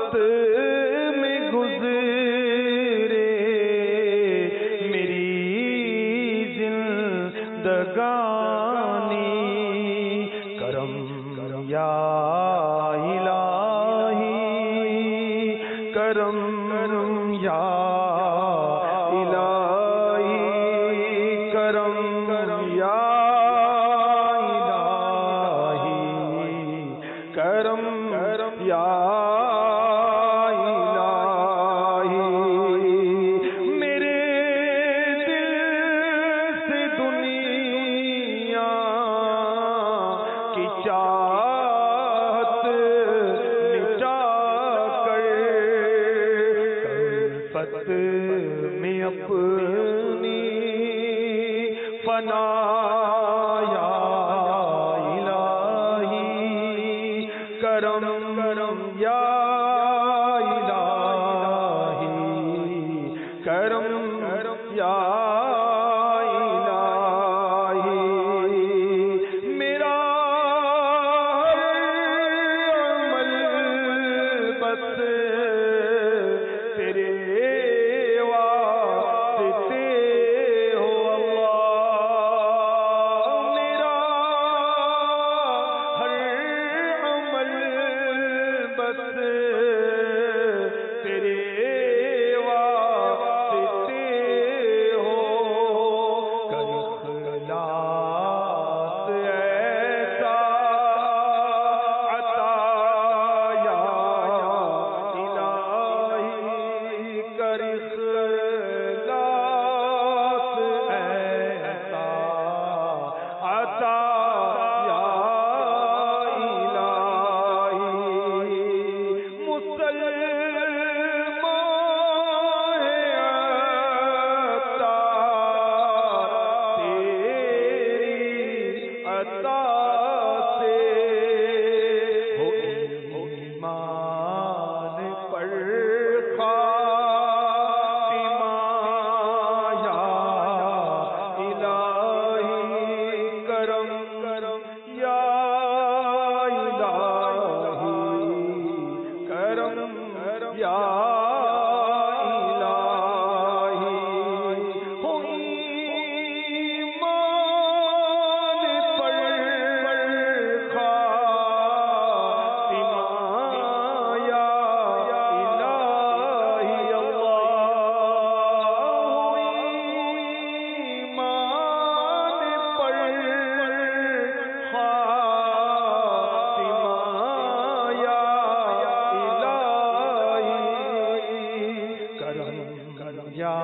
وقت میں گزرے میری زندگانی، کرم یا الہی، کرم یا الہی، کرم یا الہی، کرم یا الہی، میرے دل سے دنیا کی چاہت مٹا کر کلفت میں اپنی فنا یا الہی، کرم یا الہی، کرم یا الہی، میرا عمل بس تیرے واسطے ہو اللہ، میرا ہر عمل بس تیرے واسطے ہو، کر اخلاص ایسا عطا یا الہی، کر اخلاص ایسا عطا یا الہی، مسلمان ہے عطا تیری عطا سے، ہو ایمان پر خاتمہ یا الہی، کرم یا الہی، کرم یا الہی، ہو ایمان پر خاتمہ یا الہی، اللہ، ایمان پر خاتمہ یا الہی، کرم یا